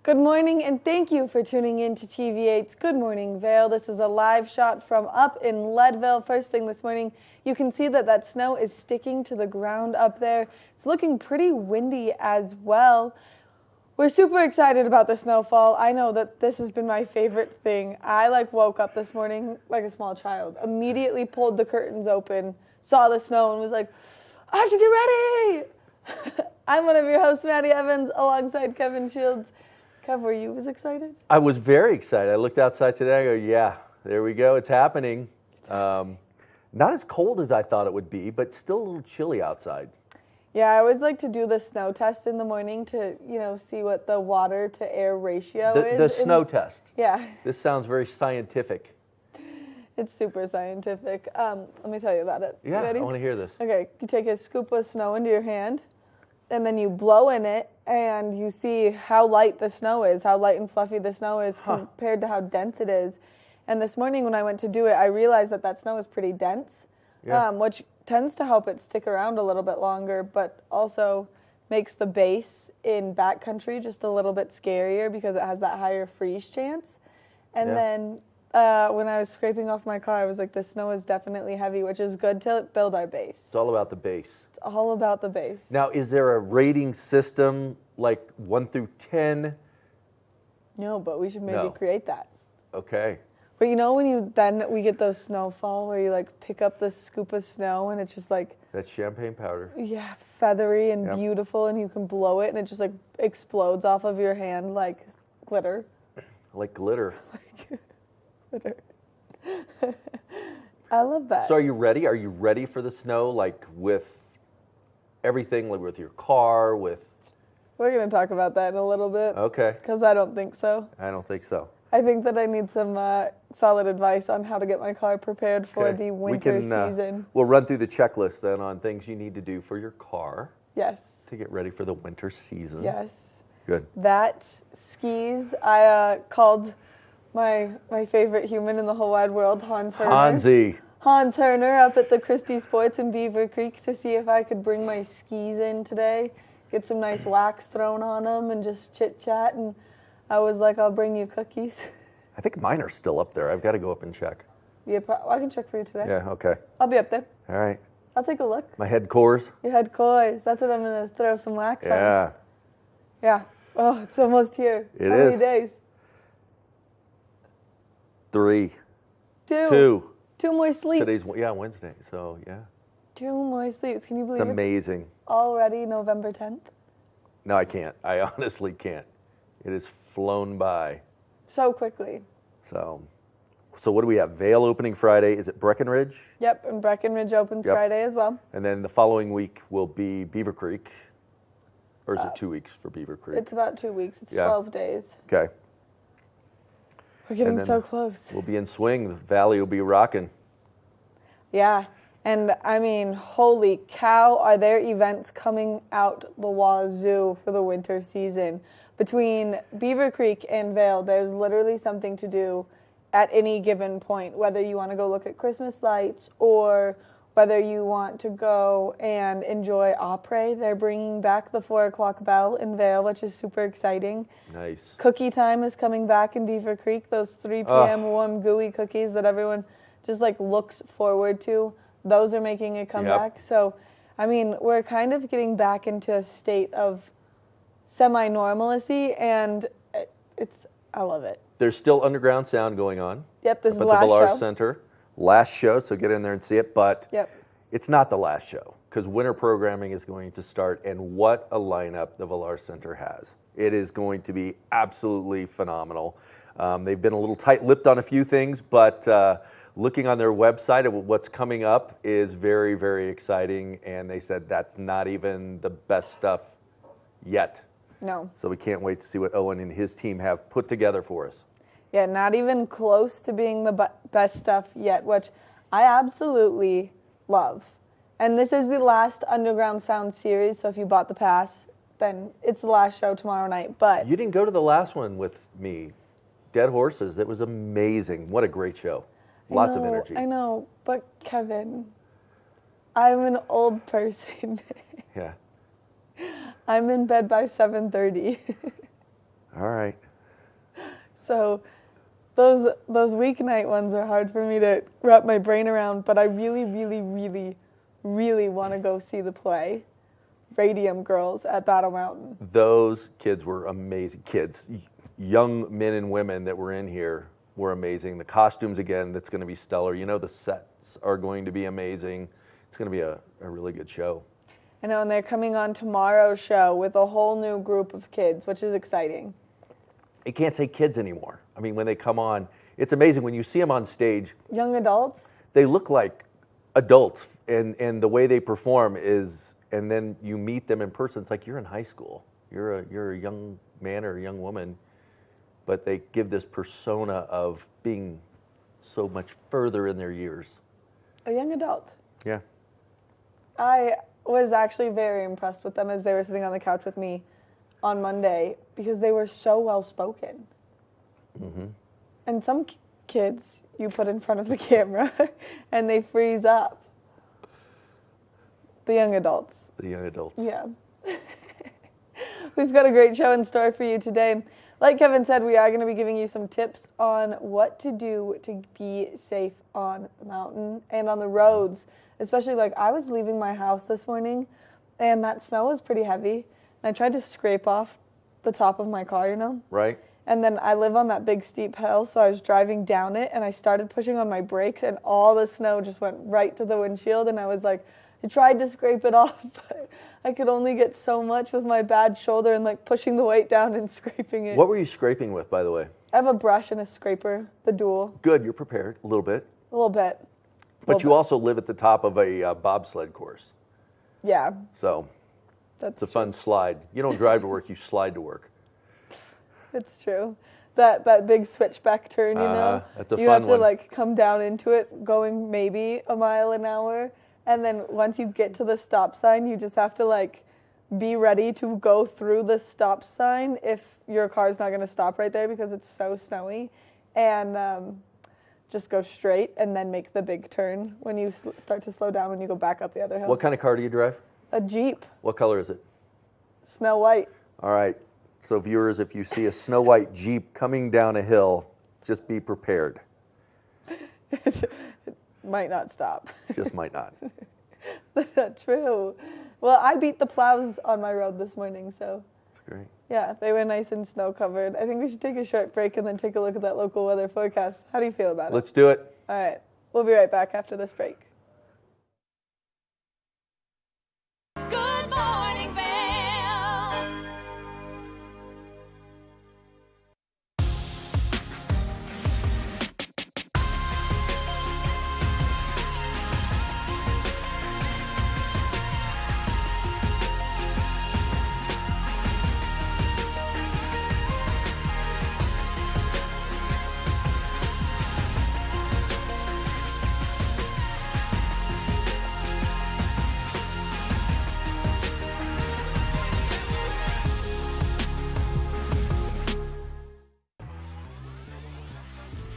Good morning, and thank you for tuning in to TV8's Good Morning Vail. This is a live shot from up in Leadville. First thing this morning, you can see that snow is sticking to the ground up there. It's looking pretty windy as well. We're super excited about the snowfall. I know that this has been my favorite thing. I woke up this morning like a small child, immediately pulled the curtains open, saw the snow, and was like, I have to get ready. I'm one of your hosts, Maddie Evans, alongside Kevin Shields. Kev, were you as excited? I was very excited. I looked outside today. I go, yeah, there we go. It's happening. Not as cold as I thought it would be, but still a little chilly outside. Yeah, I always like to do the snow test in the morning to, see what the water to air ratio is. The snow test. Yeah. This sounds very scientific. It's super scientific. Let me tell you about it. Yeah, You ready? I want to hear this. Okay, you take a scoop of snow into your hand, and then you blow in it, and you see how light the snow is, how light and fluffy the snow is compared to how dense it is. And this morning when I went to do it, I realized that snow is pretty dense, which tends to help it stick around a little bit longer, but also makes the base in backcountry just a little bit scarier because it has that higher freeze chance. And then when I was scraping off my car, I was like, the snow is definitely heavy, which is good to build our base. It's all about the base. It's all about the base. Now, is there a rating system like 1 through 10? No, but we should maybe create that. Okay. But when we get those snowfall where you pick up this scoop of snow and it's just That's champagne powder. Yeah, feathery and beautiful, and you can blow it and it just explodes off of your hand like glitter. Like glitter. Glitter. I love that. So are you ready? Are you ready for the snow, with everything, with your car, with... We're going to talk about that in a little bit. Okay. Because I don't think so. I don't think so. I think that I need some solid advice on how to get my car prepared for the winter season. We'll run through the checklist then on things you need to do for your car. Yes. To get ready for the winter season. Yes. Good. That, skis, I called my favorite human in the whole wide world, Hans Herner. Hans Herner up at the Christie Sports in Beaver Creek to see if I could bring my skis in today, get some nice wax thrown on them and just chit-chat. And I was like, I'll bring you cookies. I think mine are still up there. I've got to go up and check. Yeah, I can check for you today. Yeah, okay. I'll be up there. All right. I'll take a look. My head cores. Your head cores. That's what I'm going to throw some wax on. Yeah. Yeah. Oh, it's almost here. It How is. many days? 3. 2. 2 more sleeps. Today's Wednesday, so yeah. 2 more sleeps. Can you believe it's amazing. Already November 10th? No, I can't. I honestly can't. It has flown by. So quickly. So what do we have? Vail opening Friday. Is it Breckenridge? Yep, and Breckenridge opens Friday as well. And then the following week will be Beaver Creek. Or is it 2 weeks for Beaver Creek? It's about 2 weeks. It's 12 days. Okay. We're getting so close. We'll be in swing. The valley will be rocking. Yeah. And I mean, holy cow, are there events coming out the wazoo for the winter season. Between Beaver Creek and Vail, there's literally something to do at any given point, whether you want to go look at Christmas lights or whether you want to go and enjoy Opry. They're bringing back the 4 o'clock bell in Vail, which is super exciting. Nice. Cookie time is coming back in Beaver Creek, those 3 p.m. warm gooey cookies that everyone just looks forward to. Those are making a comeback. So, I mean, we're kind of getting back into a state of semi-normalcy, and I love it. There's still underground sound going on. Yep, this is the last Valar show. Center. Last show, so get in there and see it. But it's not the last show because winter programming is going to start, and what a lineup the Valar Center has. It is going to be absolutely phenomenal. They've been a little tight-lipped on a few things, but looking on their website at what's coming up is very, very exciting, and they said that's not even the best stuff yet. No. So we can't wait to see what Owen and his team have put together for us. Yeah, not even close to being the best stuff yet, which I absolutely love. And this is the last Underground Sound series, so if you bought the pass, then it's the last show tomorrow night. But you didn't go to the last one with me, Dead Horses. It was amazing. What a great show. Lots of energy. I know, but Kevin, I'm an old person. Yeah. I'm in bed by 7:30. All right. So those weeknight ones are hard for me to wrap my brain around, but I really, really, really, really want to go see the play, Radium Girls at Battle Mountain. Those kids were amazing. Kids, young men and women that were in here were amazing. The costumes, again, that's going to be stellar. You know, the sets are going to be amazing. It's going to be a really good show. I know, and they're coming on tomorrow's show with a whole new group of kids, which is exciting. You can't say kids anymore. I mean, when they come on, it's amazing when you see them on stage. Young adults? They look like adults, and the way they perform is, and then you meet them in person, it's like you're in high school. You're a young man or a young woman, but they give this persona of being so much further in their years. A young adult. Yeah. I was actually very impressed with them as they were sitting on the couch with me on Monday because they were so well spoken. Mm-hmm. And some kids you put in front of the camera and they freeze up. The young adults. The young adults. Yeah. We've got a great show in store for you today. Like Kevin said, we are going to be giving you some tips on what to do to be safe on the mountain and on the roads. Especially, like, I was leaving my house this morning and that snow was pretty heavy. And I tried to scrape off the top of my car, you know? Right. And then I live on that big steep hill, so I was driving down it and I started pushing on my brakes and all the snow just went right to the windshield. And I was like, I tried to scrape it off, but I could only get so much with my bad shoulder and like pushing the weight down and scraping it. What were you scraping with, by the way? I have a brush and a scraper, the dual. Good, you're prepared, a little bit. A little bit. But you also live at the top of a bobsled course. Yeah. So That's it's a fun slide. You don't drive to work, you slide to work. It's true. That big switchback turn, you know? That's a you fun have to one. like come down into it going maybe a mile an hour. And then once you get to the stop sign, you just have to like be ready to go through the stop sign if your car's not going to stop right there because it's so snowy. And just go straight and then make the big turn when you start to slow down when you go back up the other hill. What kind of car do you drive? A Jeep. What color is it? Snow White. All right. So viewers, if you see a Snow White Jeep coming down a hill, just be prepared. It might not stop. Just might not. That's not true. Well, I beat the plows on my road this morning, so. That's great. Yeah, they were nice and snow covered. I think we should take a short break and then take a look at that local weather forecast. How do you feel about it? Let's do it. All right. We'll be right back after this break. Good morning, Vail.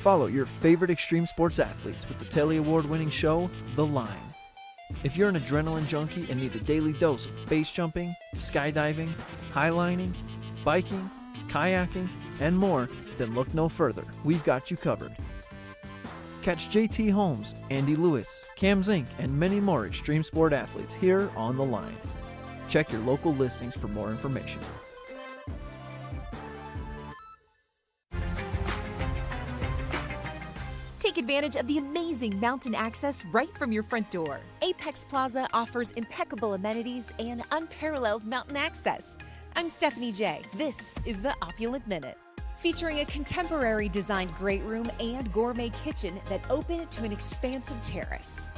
Follow your favorite extreme sports athletes with the Telly Award-winning show, The Line. If you're an adrenaline junkie and need a daily dose of base jumping, skydiving, highlining, biking, kayaking, and more, then look no further. We've got you covered. Catch JT Holmes, Andy Lewis, Cam Zink, and many more extreme sport athletes here on The Line. Check your local listings for more information. Take advantage of the amazing mountain access right from your front door. Apex Plaza offers impeccable amenities and unparalleled mountain access. I'm Stephanie J. This is the Opulent Minute. Featuring a contemporary designed great room and gourmet kitchen that open to an expansive terrace.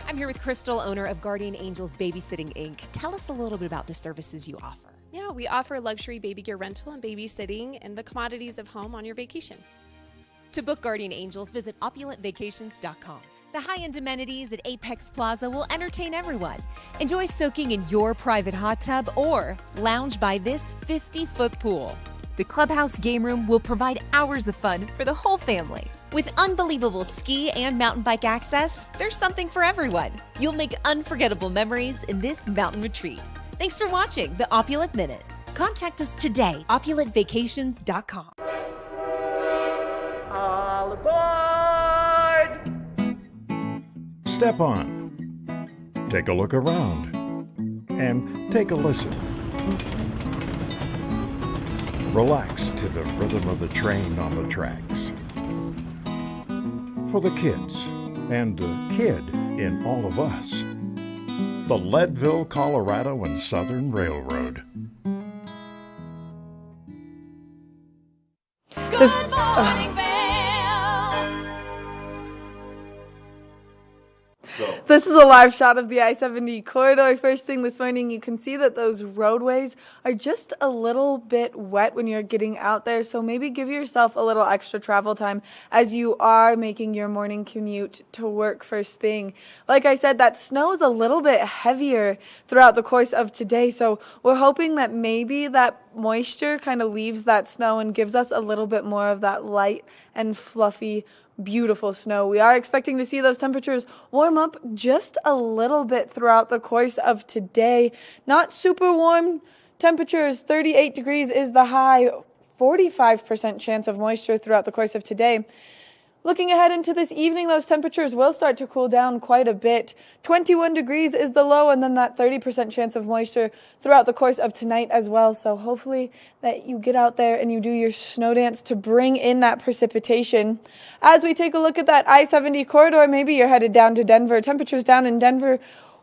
I'm here with Crystal, owner of Guardian Angels Babysitting, Inc. Tell us a little bit about the services you offer. Yeah, we offer luxury baby gear rental and babysitting and the commodities of home on your vacation. To book Guardian Angels, visit opulentvacations.com. The high-end amenities at Apex Plaza will entertain everyone. Enjoy soaking in your private hot tub or lounge by this 50-foot pool. The clubhouse game room will provide hours of fun for the whole family. With unbelievable ski and mountain bike access, there's something for everyone. You'll make unforgettable memories in this mountain retreat. Thanks for watching the Opulent Minute. Contact us today, opulentvacations.com. All aboard! Step on. Take a look around. And take a listen. Relax to the rhythm of the train on the tracks. For the kids, and the kid in all of us. The Leadville, Colorado and Southern Railroad. Good morning, Vail. This is a live shot of the I-70 corridor. First thing this morning, you can see that those roadways are just a little bit wet when you're getting out there, so maybe give yourself a little extra travel time as you are making your morning commute to work first thing. Like I said, that snow is a little bit heavier throughout the course of today, so we're hoping that maybe that moisture kind of leaves that snow and gives us a little bit more of that light and fluffy beautiful snow. We are expecting to see those temperatures warm up just a little bit throughout the course of today. Not super warm temperatures. 38 degrees is the high. 45% chance of moisture throughout the course of today. Looking ahead into this evening, those temperatures will start to cool down quite a bit. 21 degrees is the low, and then that 30% chance of moisture throughout the course of tonight as well. So hopefully that you get out there and you do your snow dance to bring in that precipitation. As we take a look at that I-70 corridor, maybe you're headed down to Denver. Temperatures down in Denver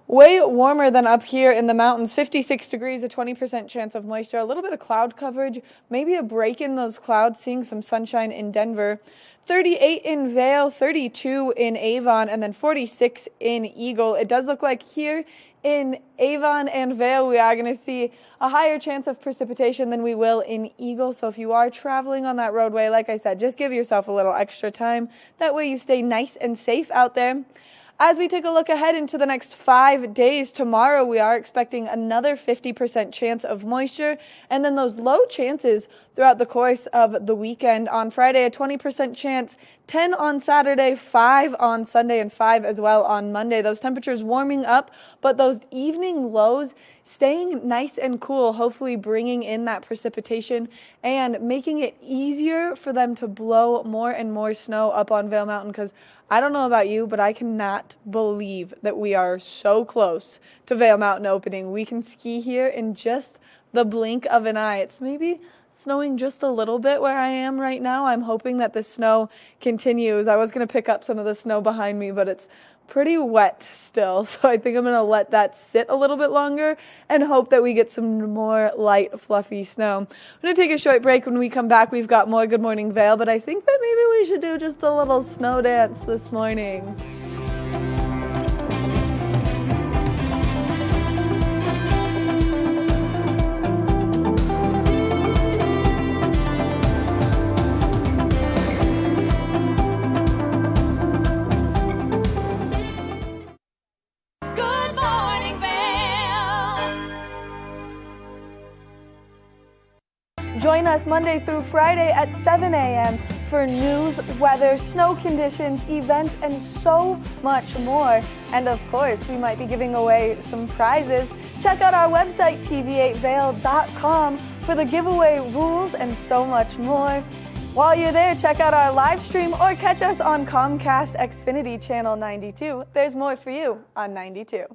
way warmer than up here in the mountains. 56 degrees, a 20% chance of moisture, a little bit of cloud coverage, maybe a break in those clouds, seeing some sunshine in Denver. 38 in Vail, 32 in Avon, and then 46 in Eagle. It does look like here in Avon and Vail, we are going to see a higher chance of precipitation than we will in Eagle. So if you are traveling on that roadway, like I said, just give yourself a little extra time. That way you stay nice and safe out there. As we take a look ahead into the next 5 days, tomorrow we are expecting another 50% chance of moisture, and then those low chances throughout the course of the weekend. On Friday, a 20% chance, 10 on Saturday, 5 on Sunday, and 5 as well on Monday. Those temperatures warming up, but those evening lows staying nice and cool, hopefully bringing in that precipitation and making it easier for them to blow more and more snow up on Vail Mountain, because I don't know about you, but I cannot believe that we are so close to Vail Mountain opening. We can ski here in just the blink of an eye. It's maybe snowing just a little bit where I am right now. I'm hoping that the snow continues. I was going to pick up some of the snow behind me, but it's pretty wet still, so I think I'm going to let that sit a little bit longer and hope that we get some more light, fluffy snow. I'm going to take a short break. When we come back, we've got more Good Morning Vail, but I think that maybe we should do just a little snow dance this morning. Good morning, Vail. Join us Monday through Friday at 7 a.m. for news, weather, snow conditions, events, and so much more. And of course, we might be giving away some prizes. Check out our website, tv8vail.com, for the giveaway rules and so much more. While you're there, check out our live stream or catch us on Comcast Xfinity Channel 92. There's more for you on 92.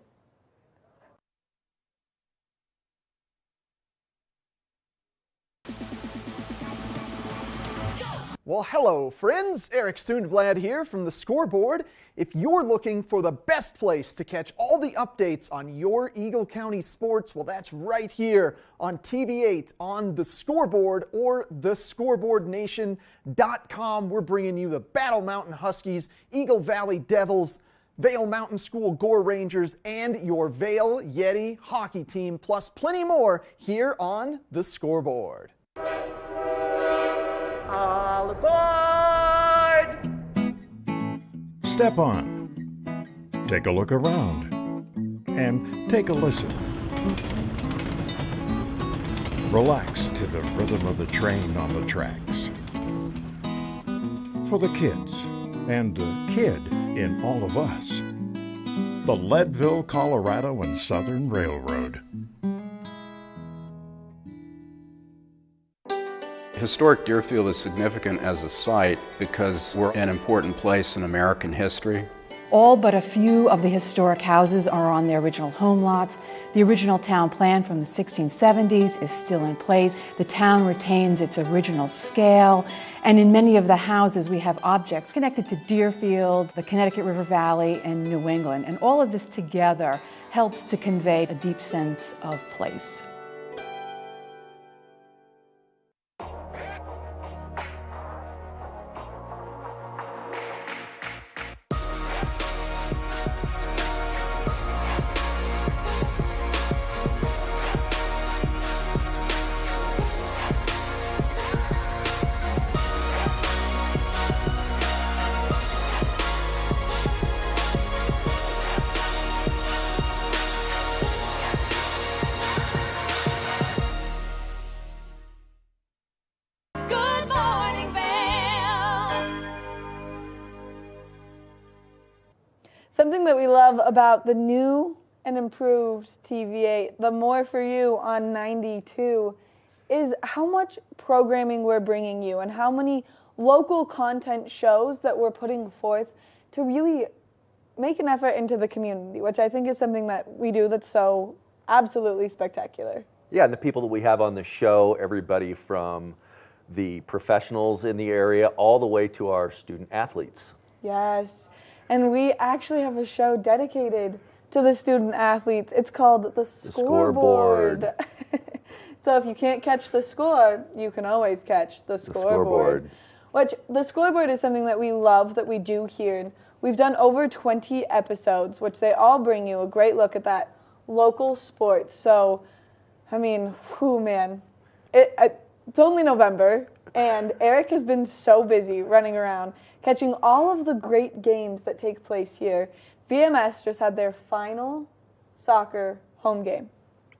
Well, hello, friends. Eric Sundblad here from the Scoreboard. If you're looking for the best place to catch all the updates on your Eagle County sports, well, that's right here on TV8 on the Scoreboard or thescoreboardnation.com. We're bringing you the Battle Mountain Huskies, Eagle Valley Devils, Vail Mountain School Gore Rangers, and your Vail Yeti hockey team, plus plenty more here on the Scoreboard. All aboard! Step on. Take a look around. And take a listen. Relax to the rhythm of the train on the tracks. For the kids, and the kid in all of us. The Leadville, Colorado and Southern Railroad. Historic Deerfield is significant as a site because we're an important place in American history. All but a few of the historic houses are on their original home lots. The original town plan from the 1670s is still in place. The town retains its original scale, and in many of the houses we have objects connected to Deerfield, the Connecticut River Valley, and New England. And all of this together helps to convey a deep sense of place. Good morning, Vail. Something that we love about the new and improved TV8, the More For You on 92, is how much programming we're bringing you and how many local content shows that we're putting forth to really make an effort into the community, which I think is something that we do that's so absolutely spectacular. Yeah, and the people that we have on the show, everybody from the professionals in the area all the way to our student athletes. Yes, and we actually have a show dedicated to the student athletes. It's called The Scoreboard. So if you can't catch the score, you can always catch the scoreboard. Which, the scoreboard is something that we love, that we do here. We've done over 20 episodes, which they all bring you a great look at that local sports. So, I mean, whew, man. It's only November, and Eric has been so busy running around, catching all of the great games that take place here. VMS just had their final soccer home game.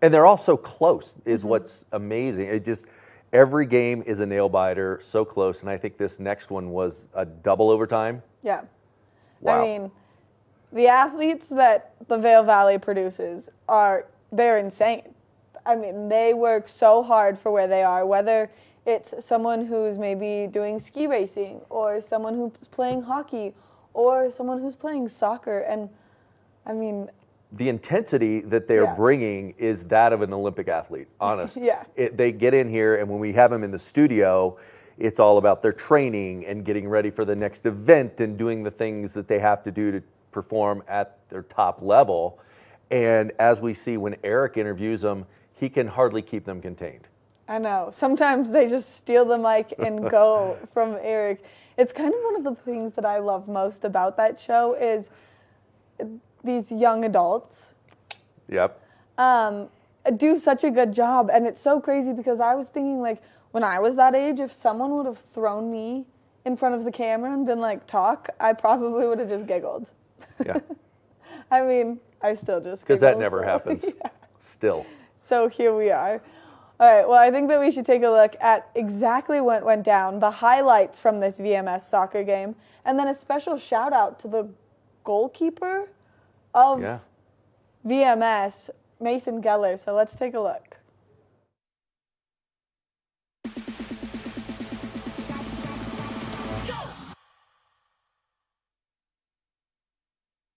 And they're all so close is what's amazing. It just, every game is a nail biter, so close. And I think this next one was a double overtime. Yeah. Wow. I mean, the athletes that the Vail Valley produces they're insane. I mean, they work so hard for where they are, whether it's someone who's maybe doing ski racing or someone who's playing hockey or someone who's playing soccer. And I mean, the intensity that they're bringing is that of an Olympic athlete, honest. They get in here, and when we have them in the studio, it's all about their training and getting ready for the next event and doing the things that they have to do to perform at their top level. And as we see when Eric interviews them, he can hardly keep them contained. I know. Sometimes they just steal the mic and go from Eric. It's kind of one of the things that I love most about that show is these young adults do such a good job. And it's so crazy because I was thinking, like, when I was that age, if someone would have thrown me in front of the camera and been like, talk, I probably would have just giggled. Yeah. I mean, I still just giggle. Because that never happens. Still. So here we are. All right, well, I think that we should take a look at exactly what went down, the highlights from this VMS soccer game, and then a special shout out to the goalkeeper of VMS, Mason Geller. So let's take a look.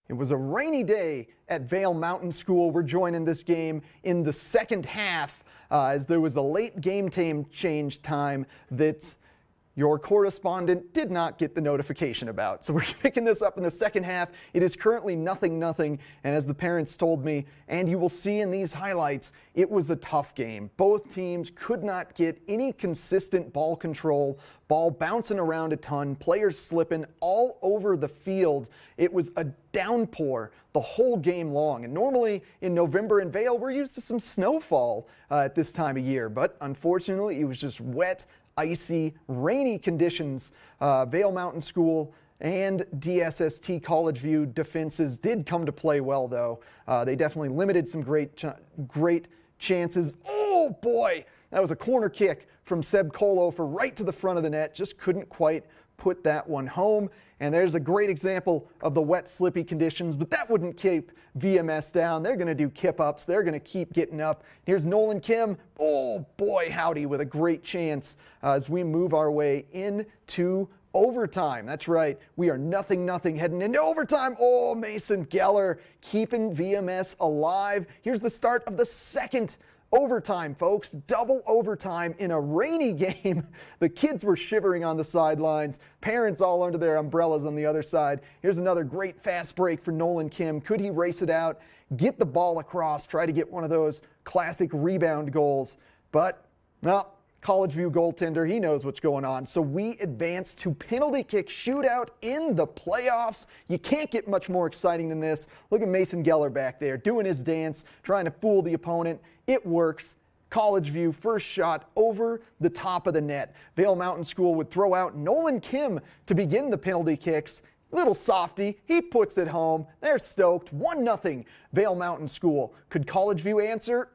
It was a rainy day at Vail Mountain School. We're joining this game in the second half as there was a late game change time that your correspondent did not get the notification about. So we're picking this up in the second half. It is currently 0-0, and as the parents told me, and you will see in these highlights, it was a tough game. Both teams could not get any consistent ball control, ball bouncing around a ton, players slipping all over the field. It was a downpour the whole game long. And normally in November in Vail, we're used to some snowfall at this time of year, but unfortunately it was just wet, icy, rainy conditions. Vail Mountain School and DSST College View defenses did come to play well, though. They definitely limited some great chances. Oh boy, that was a corner kick from Seb Colo for right to the front of the net. Just couldn't quite put that one home. And there's a great example of the wet, slippy conditions, but that wouldn't keep VMS down. They're going to do kip-ups. They're going to keep getting up. Here's Nolan Kim. Oh, boy, howdy, with a great chance as we move our way into overtime. That's right. We are 0-0 heading into overtime. Oh, Mason Geller keeping VMS alive. Here's the start of the second overtime, folks. Double overtime in a rainy game. The kids were shivering on the sidelines. Parents all under their umbrellas on the other side. Here's another great fast break for Nolan Kim. Could he race it out, get the ball across, try to get one of those classic rebound goals? But, well, College View goaltender, he knows what's going on. So we advance to penalty kick shootout in the playoffs. You can't get much more exciting than this. Look at Mason Geller back there doing his dance, trying to fool the opponent. It works. College View, first shot over the top of the net. Vail Mountain School would throw out Nolan Kim to begin the penalty kicks. Little softy, he puts it home. They're stoked. 1-0 Vail Mountain School. Could College View answer?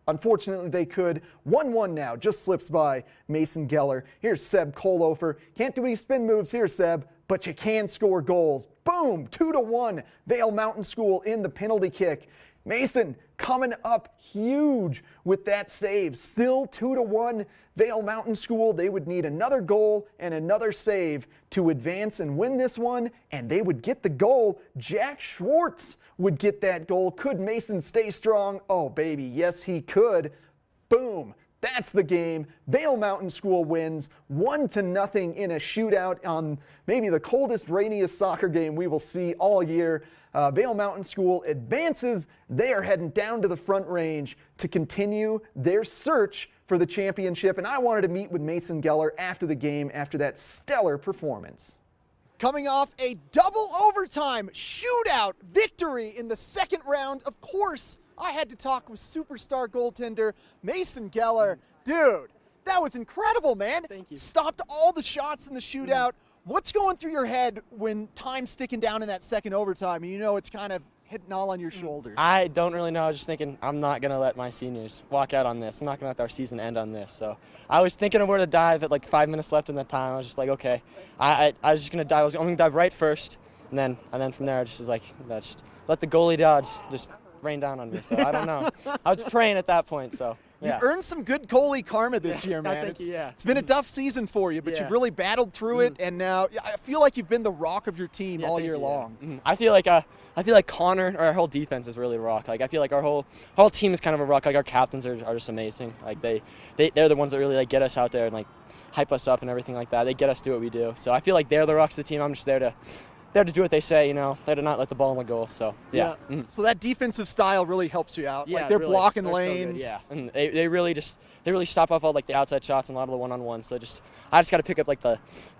Unfortunately, they could. 1-1 now, just slips by Mason Geller. Here's Seb Kolofer. Can't do any spin moves here, Seb, but you can score goals. Boom, 2-1, Vail Mountain School in the penalty kick. Mason coming up huge with that save. Still 2-1, Vail Mountain School. They would need another goal and another save to advance and win this one, and they would get the goal. Jack Schwartz would get that goal. Could Mason stay strong? Oh, baby, yes, he could. Boom. That's the game. Vail Mountain School wins 1-0 in a shootout on maybe the coldest, rainiest soccer game we will see all year. Vail Mountain School advances. They are heading down to the Front Range to continue their search for the championship. And I wanted to meet with Mason Geller after the game, after that stellar performance. Coming off a double overtime shootout victory in the second round, of course, I had to talk with superstar goaltender Mason Geller. Dude, that was incredible, man. Thank you. Stopped all the shots in the shootout. What's going through your head when time's sticking down in that second overtime and you know it's kind of hitting all on your shoulders? I don't really know. I was just thinking, I'm not going to let my seniors walk out on this. I'm not going to let our season end on this. So I was thinking of where to dive at like 5 minutes left in that time. I was just like, okay, I was just going to dive. I'm going to dive right first. And then from there, I just was like, just let the goalie dodge just rain down on me. So I don't know. I was praying at that point. So. Yeah. You earned some good goalie karma this year, man. It's been a tough season for you, but you've really battled through it, and now I feel like you've been the rock of your team all year long. I feel like Connor, our whole defense is really rock. Like I feel like our whole team is kind of a rock. Like our captains are just amazing. Like they're the ones that really like get us out there and like hype us up and everything like that. They get us to do what we do. So I feel like they're the rocks of the team. I'm just there to do what they say, there to not let the ball in the goal. So, yeah. So that defensive style really helps you out. Yeah, like they're really, blocking they're lanes. So good, yeah. And they really stop off all like the outside shots and a lot of the one-on-ones. So I just got to pick up like the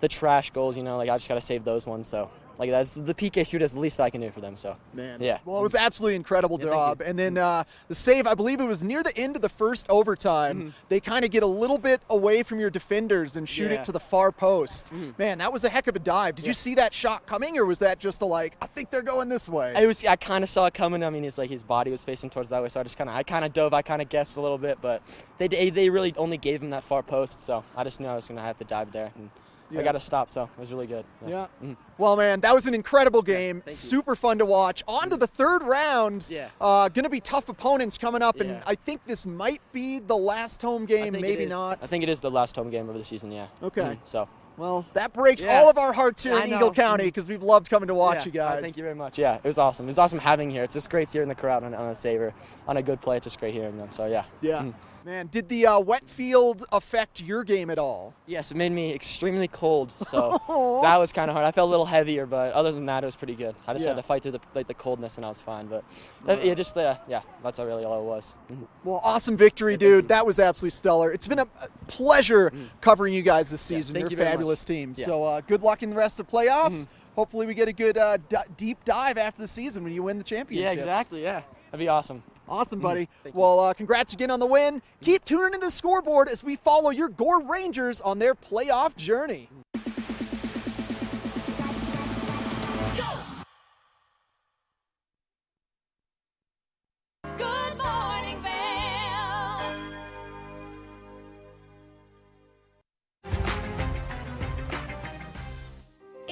trash goals, like I just got to save those ones. So like that's the PK shoot is the least I can do for them. So man, yeah. Well, it was absolutely incredible job. And then the save, I believe it was near the end of the first overtime. They kind of get a little bit away from your defenders and shoot it to the far post. Man, that was a heck of a dive. Did you see that shot coming, or was that just I think they're going this way? I kind of saw it coming. I mean, his body was facing towards that way, so I kind of dove. I kind of guessed a little bit, but they really only gave him that far post, so I just knew I was going to have to dive there. And I got to stop, so it was really good. Yeah. Well, man, that was an incredible game. Super fun to watch. On to the third round. Going to be tough opponents coming up, and I think this might be the last home game, maybe not. I think it is the last home game of the season, yeah. Okay. So. Well, that breaks all of our hearts here in Eagle County because we've loved coming to watch you guys. Thank you very much. Yeah, it was awesome. It was awesome having here. It's just great hearing the crowd on a saver, on a good play. It's just great hearing them. So, yeah. Yeah. Man, did the wet field affect your game at all? Yes, it made me extremely cold, so that was kind of hard. I felt a little heavier, but other than that, it was pretty good. I just had to fight through the coldness, and I was fine. But that's really all it was. Well, awesome victory, dude. That was absolutely stellar. It's been a pleasure covering you guys this season. You're a fabulous team. Yeah. So good luck in the rest of the playoffs. Hopefully we get a good deep dive after the season when you win the championship. Yeah, exactly, yeah. That'd be awesome. Awesome, buddy. Well, congrats again on the win. Keep tuning in to the scoreboard as we follow your Gore Rangers on their playoff journey. Good morning, Vail.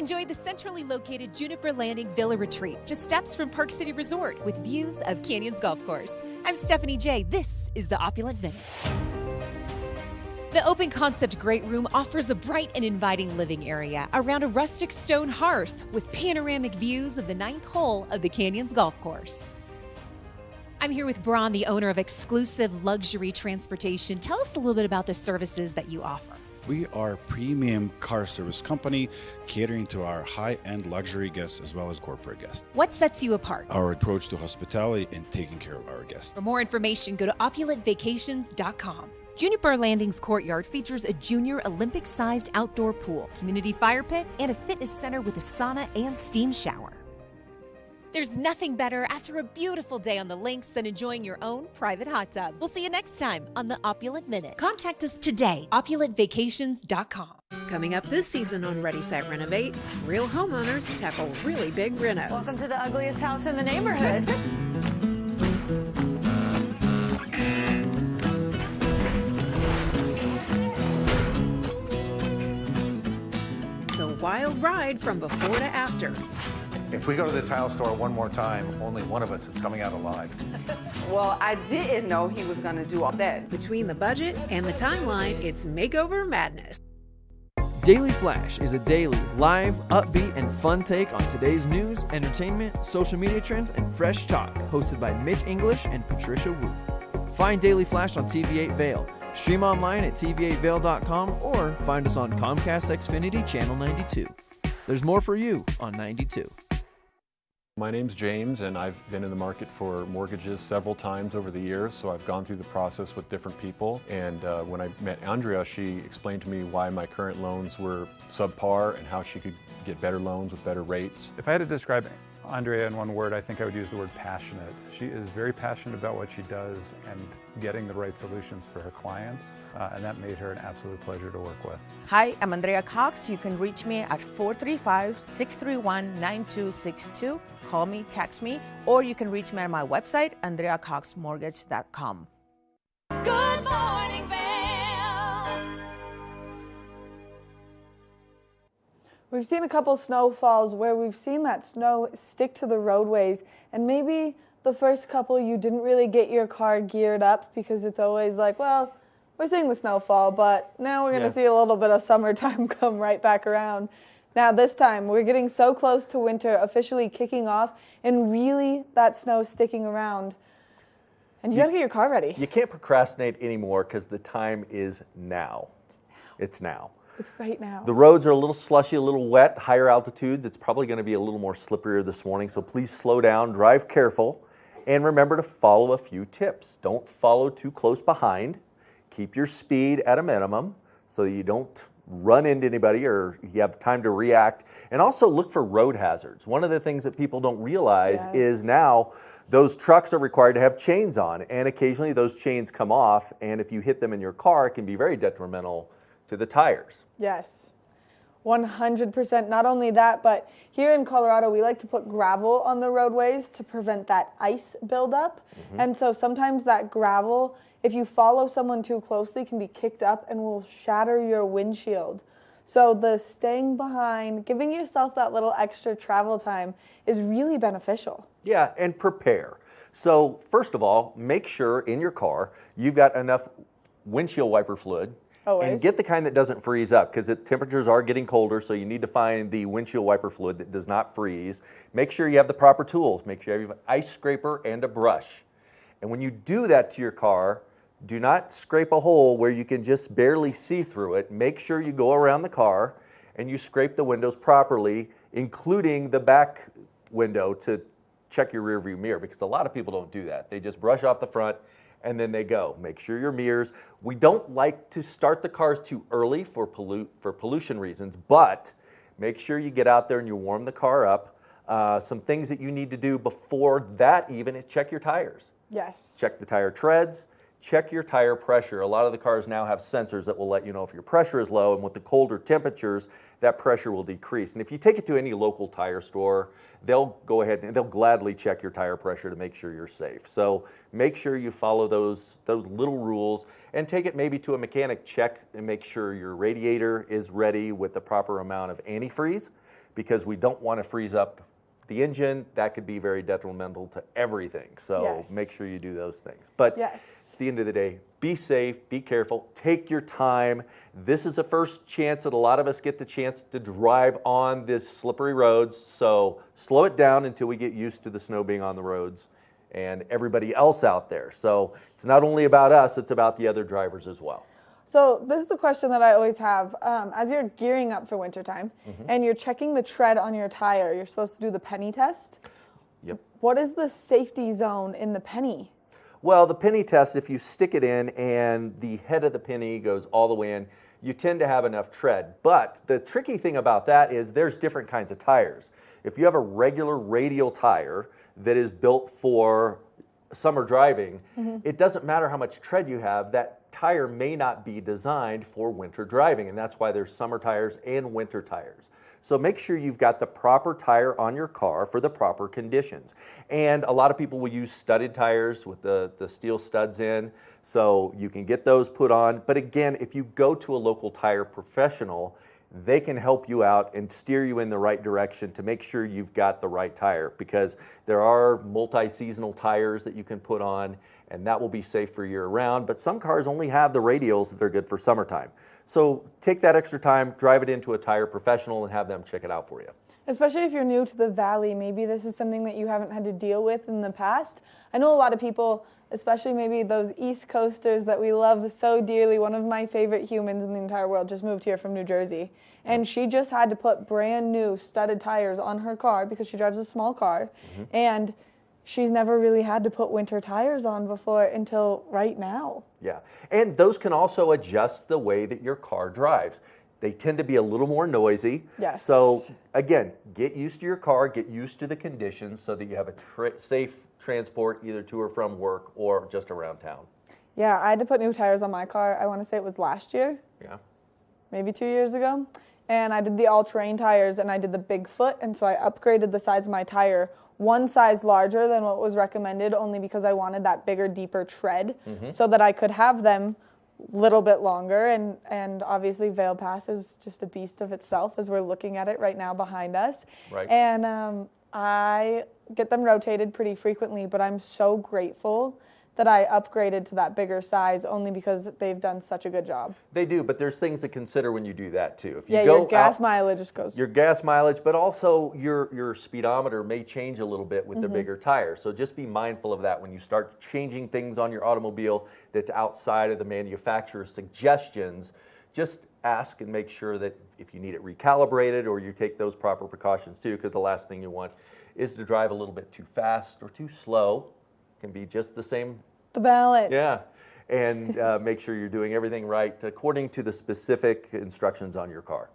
Enjoy the centrally located Juniper Landing Villa Retreat, just steps from Park City Resort with views of Canyons Golf Course. I'm Stephanie J. This is the Opulent Minute. The open concept Great Room offers a bright and inviting living area around a rustic stone hearth with panoramic views of the 9th hole of the Canyons Golf Course. I'm here with Braun, the owner of Exclusive Luxury Transportation. Tell us a little bit about the services that you offer. We are a premium car service company catering to our high-end luxury guests as well as corporate guests. What sets you apart? Our approach to hospitality and taking care of our guests. For more information, go to opulentvacations.com. Juniper Landing's courtyard features a junior Olympic-sized outdoor pool, community fire pit, and a fitness center with a sauna and steam shower. There's nothing better after a beautiful day on the links than enjoying your own private hot tub. We'll see you next time on the Opulent Minute. Contact us today, opulentvacations.com. Coming up this season on Ready, Set, Renovate, real homeowners tackle really big renos. Welcome to the ugliest house in the neighborhood. It's a wild ride from before to after. If we go to the tile store one more time, only one of us is coming out alive. Well, I didn't know he was going to do all that. Between the budget and the timeline, it's makeover madness. Daily Flash is a daily, live, upbeat, and fun take on today's news, entertainment, social media trends, and fresh talk, hosted by Mitch English and Patricia Wu. Find Daily Flash on TV8 Vail. Stream online at tv8vail.com or find us on Comcast Xfinity Channel 92. There's more for you on 92. My name's James, and I've been in the market for mortgages several times over the years, so I've gone through the process with different people. And when I met Andrea, she explained to me why my current loans were subpar and how she could get better loans with better rates. If I had to describe Andrea in one word, I think I would use the word passionate. She is very passionate about what she does and getting the right solutions for her clients, and that made her an absolute pleasure to work with. Hi, I'm Andrea Cox. You can reach me at 435-631-9262. Call me, text me, or you can reach me at my website, andreacoxmortgage.com. Good morning, Vail. We've seen a couple snowfalls where we've seen that snow stick to the roadways, and maybe the first couple you didn't really get your car geared up because it's always like, well, we're seeing the snowfall, but now we're going to see a little bit of summertime come right back around. Now this time, we're getting so close to winter officially kicking off, and really that snow sticking around. And you got to get your car ready. You can't procrastinate anymore because the time is now. It's now. It's right now. The roads are a little slushy, a little wet, higher altitude. It's probably going to be a little more slipperier this morning, so please slow down, drive careful, and remember to follow a few tips. Don't follow too close behind. Keep your speed at a minimum so you don't run into anybody or you have time to react. And also look for road hazards. One of the things that people don't realize is now those trucks are required to have chains on, and occasionally those chains come off, and if you hit them in your car, it can be very detrimental to the tires. Yes, 100%. Not only that, but here in Colorado, we like to put gravel on the roadways to prevent that ice buildup. And so sometimes that gravel, if you follow someone too closely, can be kicked up and will shatter your windshield. So the staying behind, giving yourself that little extra travel time is really beneficial. Yeah, and prepare. So first of all, make sure in your car you've got enough windshield wiper fluid. Always. And get the kind that doesn't freeze up, because temperatures are getting colder, so you need to find the windshield wiper fluid that does not freeze. Make sure you have the proper tools. Make sure you have an ice scraper and a brush. And when you do that to your car, do not scrape a hole where you can just barely see through it. Make sure you go around the car and you scrape the windows properly, including the back window, to check your rear view mirror, because a lot of people don't do that. They just brush off the front and then they go. Make sure your mirrors. We don't like to start the cars too early for pollution reasons, but make sure you get out there and you warm the car up. Some things that you need to do before that even is check your tires. Yes. Check the tire treads. Check your tire pressure. A lot of the cars now have sensors that will let you know if your pressure is low, and with the colder temperatures, that pressure will decrease. And if you take it to any local tire store, they'll go ahead and they'll gladly check your tire pressure to make sure you're safe. So make sure you follow those little rules and take it maybe to a mechanic check and make sure your radiator is ready with the proper amount of antifreeze, because we don't want to freeze up the engine. That could be very detrimental to everything. So make sure you do those things. But at the end of the day, be safe, be careful, take your time. This is the first chance that a lot of us get the chance to drive on this slippery roads. So slow it down until we get used to the snow being on the roads and everybody else out there. So it's not only about us, it's about the other drivers as well. So this is a question that I always have. As you're gearing up for wintertime and you're checking the tread on your tire, you're supposed to do the penny test. Yep. What is the safety zone in the penny? Well, the penny test, if you stick it in and the head of the penny goes all the way in, you tend to have enough tread. But the tricky thing about that is there's different kinds of tires. If you have a regular radial tire that is built for summer driving, it doesn't matter how much tread you have, that tire may not be designed for winter driving, and that's why there's summer tires and winter tires. So make sure you've got the proper tire on your car for the proper conditions. And a lot of people will use studded tires with the steel studs in, so you can get those put on. But again, if you go to a local tire professional, they can help you out and steer you in the right direction to make sure you've got the right tire, because there are multi-seasonal tires that you can put on, and that will be safe for year-round. But some cars only have the radials that are good for summertime. So take that extra time, drive it into a tire professional, and have them check it out for you. Especially if you're new to the valley, maybe this is something that you haven't had to deal with in the past. I know a lot of people, especially maybe those East Coasters that we love so dearly. One of my favorite humans in the entire world just moved here from New Jersey, and she just had to put brand new studded tires on her car because she drives a small car, and she's never really had to put winter tires on before until right now. Yeah, and those can also adjust the way that your car drives. They tend to be a little more noisy. Yes. So again, get used to your car, get used to the conditions so that you have a safe transport either to or from work or just around town. Yeah, I had to put new tires on my car. I want to say it was last year. Yeah. Maybe 2 years ago. And I did the all-terrain tires and I did the Bigfoot, and so I upgraded the size of my tire one size larger than what was recommended, only because I wanted that bigger, deeper tread so that I could have them a little bit longer. And obviously Vail Pass is just a beast of itself as we're looking at it right now behind us. Right. And I get them rotated pretty frequently, but I'm so grateful that I upgraded to that bigger size only because they've done such a good job. They do, but there's things to consider when you do that too. If you Yeah, go your gas out, mileage just goes. your gas mileage, but also your speedometer may change a little bit with the bigger tire. So just be mindful of that when you start changing things on your automobile that's outside of the manufacturer's suggestions. Just ask and make sure that if you need it recalibrated, or you take those proper precautions too, because the last thing you want is to drive a little bit too fast or too slow. It can be just the same. The balance. Yeah. And make sure you're doing everything right according to the specific instructions on your car.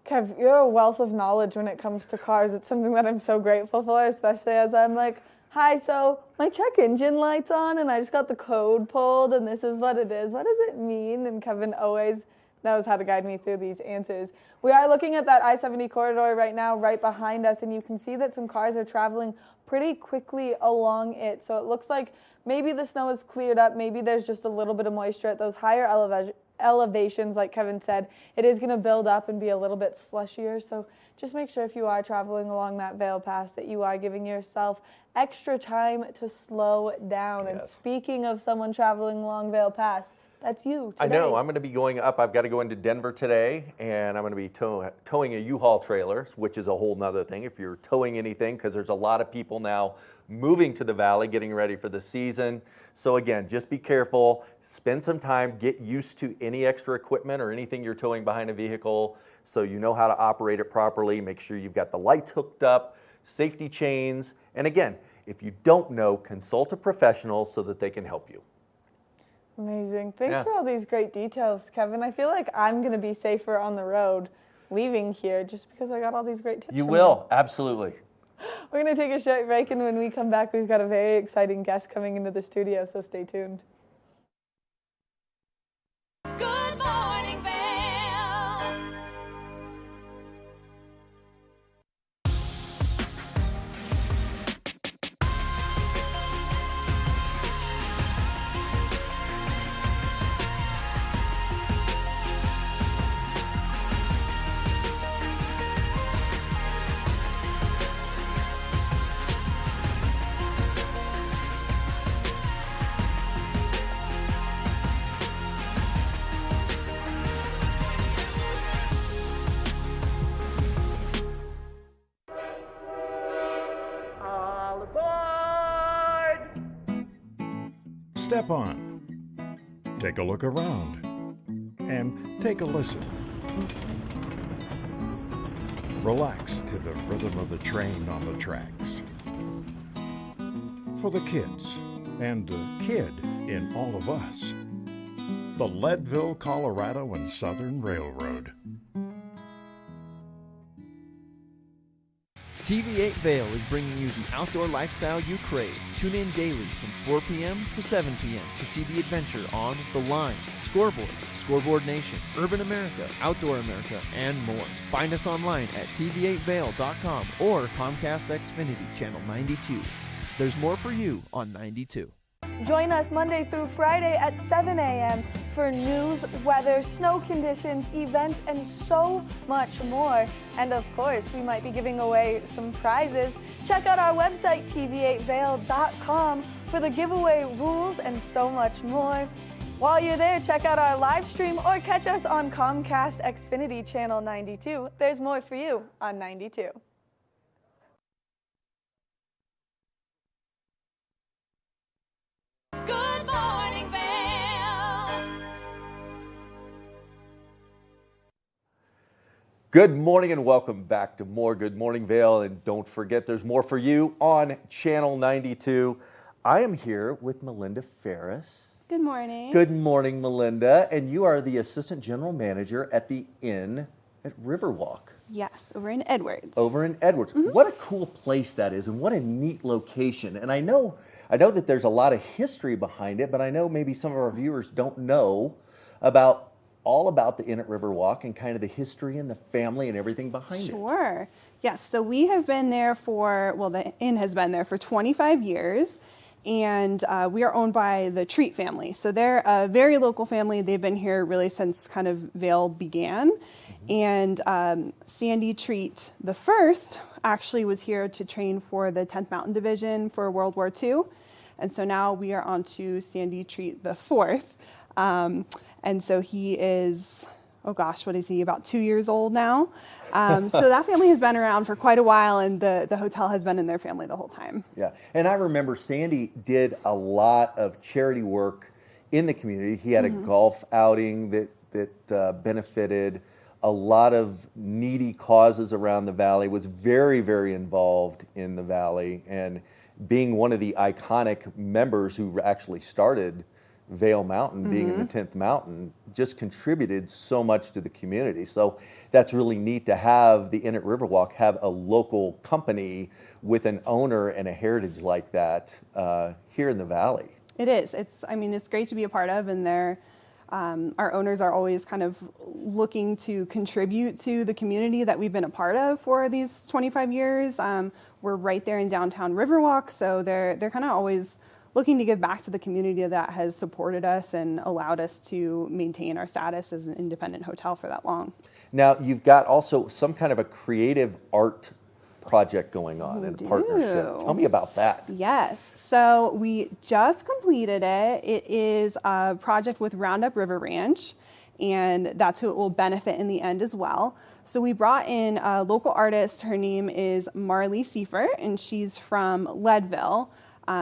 Kev, you're a wealth of knowledge when it comes to cars. It's something that I'm so grateful for, especially as I'm like, hi, so my check engine light's on and I just got the code pulled and this is what it is. What does it mean? And Kevin always knows how to guide me through these answers. We are looking at that I-70 corridor right now, right behind us, and you can see that some cars are traveling pretty quickly along it. So it looks like maybe the snow is cleared up, maybe there's just a little bit of moisture at those higher elevations, like Kevin said. It is going to build up and be a little bit slushier, so just make sure if you are traveling along that Vail Pass that you are giving yourself extra time to slow down. Yes. And speaking of someone traveling along Vail Pass, that's you today. I know. I'm going to be going up. I've got to go into Denver today, and I'm going to be towing a U-Haul trailer, which is a whole nother thing if you're towing anything, because there's a lot of people now moving to the valley, getting ready for the season. So again, just be careful. Spend some time. Get used to any extra equipment or anything you're towing behind a vehicle so you know how to operate it properly. Make sure you've got the lights hooked up, safety chains. And again, if you don't know, consult a professional so that they can help you. Amazing. Thanks for all these great details, Kevin. I feel like I'm going to be safer on the road leaving here just because I got all these great tips. You will, absolutely. We're going to take a short break, and when we come back, we've got a very exciting guest coming into the studio, so stay tuned. Good morning, Vail. Step on, take a look around, and take a listen. Relax to the rhythm of the train on the tracks. For the kids and the kid in all of us, the Leadville, Colorado and Southern Railroad. TV8 Vail is bringing you the outdoor lifestyle you crave. Tune in daily from 4 p.m. to 7 p.m. to see the adventure on The Line, Scoreboard, Scoreboard Nation, Urban America, Outdoor America, and more. Find us online at tv8vail.com or Comcast Xfinity Channel 92. There's more for you on 92. Join us Monday through Friday at 7 a.m. for news, weather, snow conditions, events, and so much more. And of course, we might be giving away some prizes. Check out our website, tv8vail.com, for the giveaway rules and so much more. While you're there, check out our live stream or catch us on Comcast Xfinity Channel 92. There's more for you on 92. Good morning, Vail. Good morning and welcome back to more Good Morning Vail. And don't forget, there's more for you on Channel 92. I am here with Melinda Ferris. Good morning. Good morning, Melinda. And you are the Assistant General Manager at the Inn at Riverwalk. Yes, over in Edwards. Over in Edwards. Mm-hmm. What a cool place that is, and what a neat location. And I know that there's a lot of history behind it, but I know maybe some of our viewers don't know all about the Inn at Riverwalk and kind of the history and the family and everything behind it. Sure. Yes, so we have been there the Inn has been there for 25 years, and we are owned by the Treat family. So they're a very local family. They've been here really since kind of Vail began. Mm-hmm. And Sandy Treat the first actually was here to train for the 10th Mountain Division for World War II. And so now we are on to Sandy Treat the fourth. And so he is, what is he, about 2 years old now? So that family has been around for quite a while, and the hotel has been in their family the whole time. Yeah, and I remember Sandy did a lot of charity work in the community. He had a golf outing that benefited a lot of needy causes around the valley, was very, very involved in the valley, and being one of the iconic members who actually started Vail Mountain, being in the 10th Mountain, just contributed so much to the community. So that's really neat to have the Inn at Riverwalk have a local company with an owner and a heritage like that here in the valley. It is. It's great to be a part of, and our owners are always kind of looking to contribute to the community that we've been a part of for these 25 years. We're right there in downtown Riverwalk, so they're kind of always looking to give back to the community that has supported us and allowed us to maintain our status as an independent hotel for that long. Now, you've got also some kind of a creative art project going on in partnership. Tell me about that. Yes. So we just completed it. It is a project with Roundup River Ranch, and that's who it will benefit in the end as well. So we brought in a local artist. Her name is Marley Seifert, and she's from Leadville.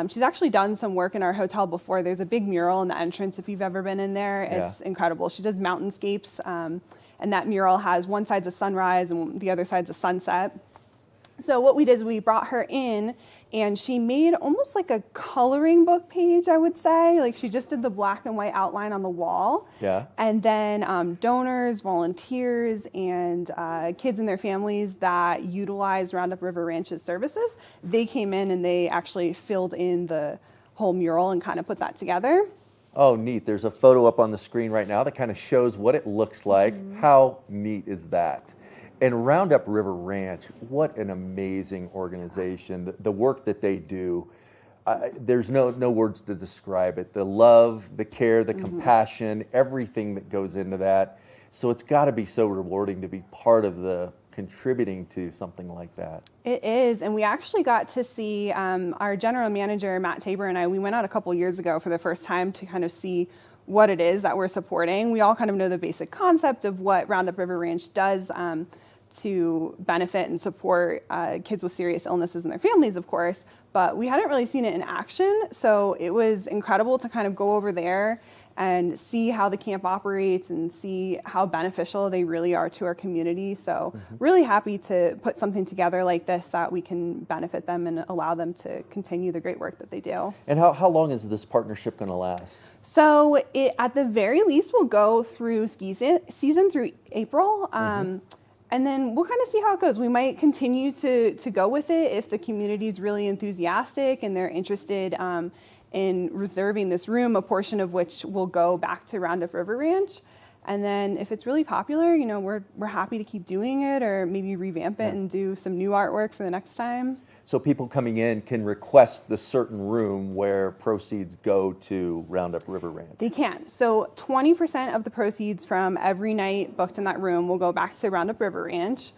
She's actually done some work in our hotel before. There's a big mural in the entrance if you've ever been in there. It's incredible. She does mountainscapes, and that mural has one side's a sunrise and the other side's a sunset. So what we did is we brought her in, and she made almost like a coloring book page, I would say. Like, she just did the black and white outline on the wall. Yeah. And then donors, volunteers, and kids and their families that utilize Roundup River Ranch's services, they came in and they actually filled in the whole mural and kind of put that together. Oh, neat. There's a photo up on the screen right now that kind of shows what it looks like. How neat is that? And Roundup River Ranch, what an amazing organization. The work that they do, there's no words to describe it. The love, the care, the compassion, everything that goes into that. So it's got to be so rewarding to be part of the contributing to something like that. It is, and we actually got to see our general manager, Matt Tabor, and we went out a couple years ago for the first time to kind of see what it is that we're supporting. We all kind of know the basic concept of what Roundup River Ranch does to benefit and support kids with serious illnesses and their families, of course, but we hadn't really seen it in action. So it was incredible to kind of go over there and see how the camp operates and see how beneficial they really are to our community. So really happy to put something together like this that we can benefit them and allow them to continue the great work that they do. And how long is this partnership going to last? So it, at the very least, will go through ski season through April. And then we'll kind of see how it goes. We might continue to go with it if the community is really enthusiastic and they're interested in reserving this room, a portion of which will go back to Roundup River Ranch. And then if it's really popular, you know, we're happy to keep doing it or maybe revamp it and do some new artwork for the next time. So people coming in can request the certain room where proceeds go to Roundup River Ranch. They can. So 20% of the proceeds from every night booked in that room will go back to Roundup River Ranch.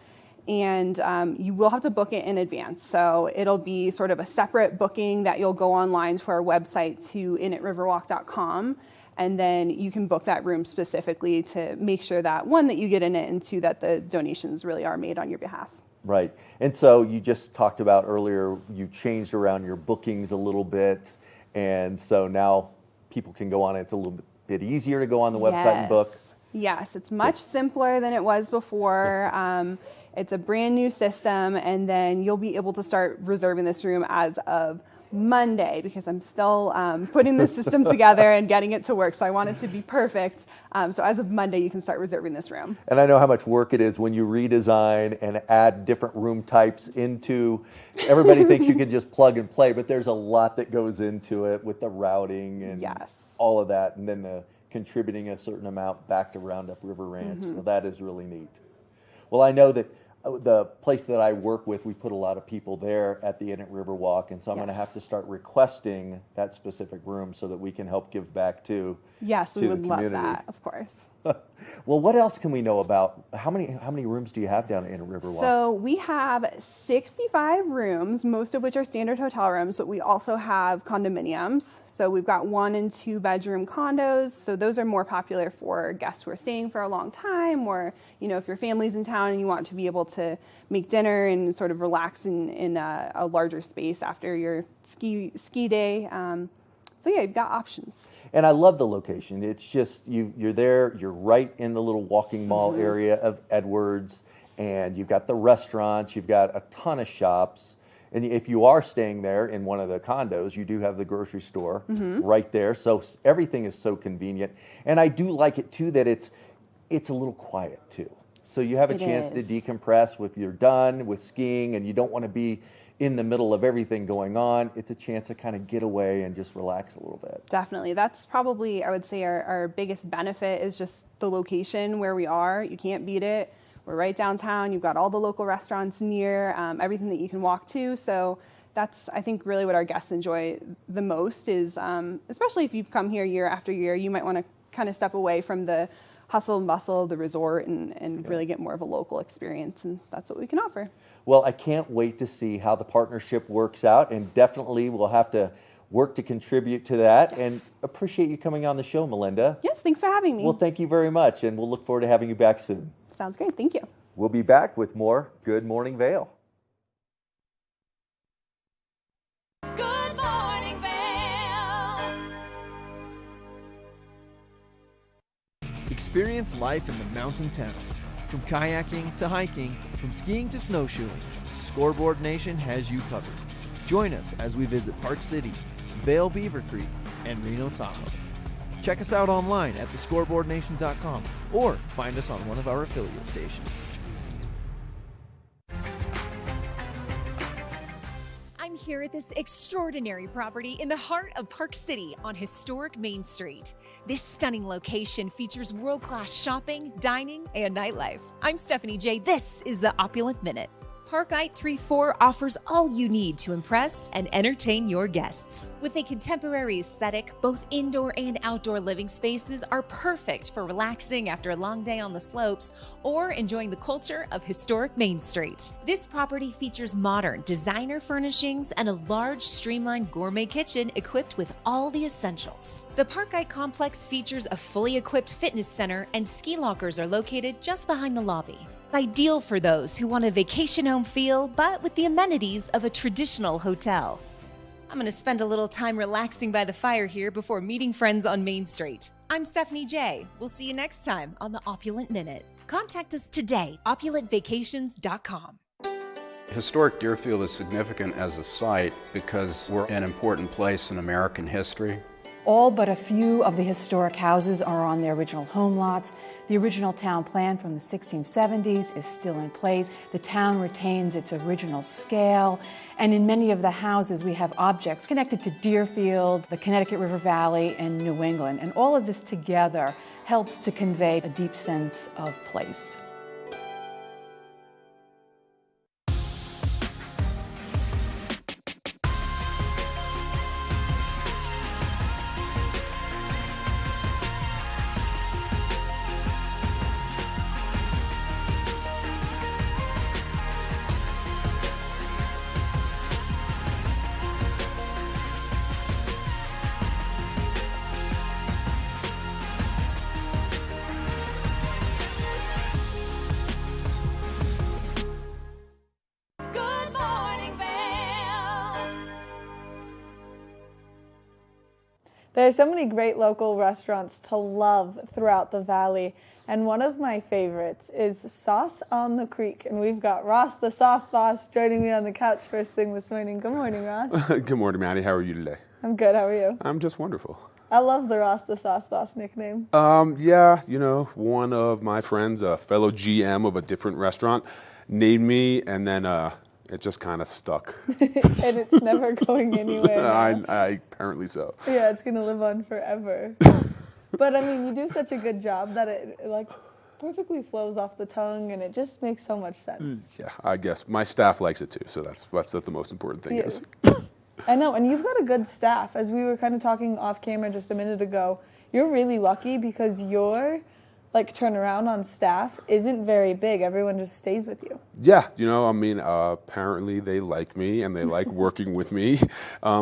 And you will have to book it in advance. So it'll be sort of a separate booking that you'll go online to our website to initriverwalk.com. And then you can book that room specifically to make sure that, one, that you get in it, and two, that the donations really are made on your behalf. Right. And so you just talked about earlier, you changed around your bookings a little bit. And so now people can go on it. It's a little bit easier to go on the website and book. Yes, it's much simpler than it was before. It's a brand new system, and then you'll be able to start reserving this room as of Monday, because I'm still putting the system together and getting it to work. So I want it to be perfect. So as of Monday, you can start reserving this room. And I know how much work it is when you redesign and add different room types into, everybody thinks you can just plug and play, but there's a lot that goes into it with the routing and all of that, and then the contributing a certain amount back to Roundup River Ranch. So that is really neat. Well, I know that the place that I work with, we put a lot of people there at the Inn at Riverwalk, and so I'm going to have to start requesting that specific room so that we can help give back to Yes, we would the love community. that, of course. Well, what else can we know about, how many rooms do you have down at Inn at Riverwalk? So we have 65 rooms, most of which are standard hotel rooms, but we also have condominiums. So we've got 1 and 2 bedroom condos. So those are more popular for guests who are staying for a long time, or, you know, if your family's in town and you want to be able to make dinner and sort of relax in a larger space after your ski day. So yeah, you've got options. And I love the location. It's just, you're there, you're right in the little walking mall area of Edwards, and you've got the restaurants, you've got a ton of shops. And if you are staying there in one of the condos, you do have the grocery store right there. So everything is so convenient. And I do like it too that it's a little quiet too. So you have a chance to decompress if you're done with skiing and you don't want to be in the middle of everything going on. It's a chance to kind of get away and just relax a little bit. Definitely. That's probably, I would say, our biggest benefit is just the location where we are. You can't beat it. We're right downtown. You've got all the local restaurants near, everything that you can walk to. So that's, I think, really what our guests enjoy the most is, especially if you've come here year after year, you might want to kind of step away from the hustle and bustle of the resort and really get more of a local experience. And that's what we can offer. Well, I can't wait to see how the partnership works out, and definitely we'll have to work to contribute to that. And appreciate you coming on the show, Melinda. Yes, thanks for having me. Well, thank you very much, and we'll look forward to having you back soon. Sounds great. Thank you. We'll be back with more Good Morning Vail. Good morning, Vail. Experience life in the mountain towns. From kayaking to hiking, from skiing to snowshoeing, Scoreboard Nation has you covered. Join us as we visit Park City, Vail Beaver Creek, and Reno Tahoe. Check us out online at thescoreboardnation.com or find us on one of our affiliate stations. I'm here at this extraordinary property in the heart of Park City on historic Main Street. This stunning location features world-class shopping, dining, and nightlife. I'm Stephanie J. This is the Opulent Minute. Parkite 34 offers all you need to impress and entertain your guests. With a contemporary aesthetic, both indoor and outdoor living spaces are perfect for relaxing after a long day on the slopes or enjoying the culture of historic Main Street. This property features modern designer furnishings and a large, streamlined gourmet kitchen equipped with all the essentials. The Parkite complex features a fully equipped fitness center, and ski lockers are located just behind the lobby. Ideal for those who want a vacation home feel, but with the amenities of a traditional hotel. I'm going to spend a little time relaxing by the fire here before meeting friends on Main Street. I'm Stephanie J. We'll see you next time on the Opulent Minute. Contact us today, opulentvacations.com. Historic Deerfield is significant as a site because we're an important place in American history. All but a few of the historic houses are on their original home lots. The original town plan from the 1670s is still in place. The town retains its original scale. And in many of the houses, we have objects connected to Deerfield, the Connecticut River Valley, and New England. And all of this together helps to convey a deep sense of place. Good morning, Vail. There are so many great local restaurants to love throughout the valley, and one of my favorites is Sauce on the Creek, and we've got Ross, the sauce boss, joining me on the couch first thing this morning. Good morning, Ross. Good morning, Maddie. How are you today? I'm good. How are you? I'm just wonderful. I love the Ross, the sauce boss nickname. Yeah, you know, one of my friends, a fellow GM of a different restaurant, named me, and then it just kind of stuck. And it's never going anywhere now. I apparently so. Yeah, it's going to live on forever. But I mean, you do such a good job that it like perfectly flows off the tongue, and it just makes so much sense. Yeah, I guess my staff likes it too, so that's the most important thing is. I know, and you've got a good staff. As we were kind of talking off camera just a minute ago, you're really lucky because your turnaround on staff isn't very big. Everyone just stays with you. Yeah, you know, I mean, apparently they like me and they like working with me.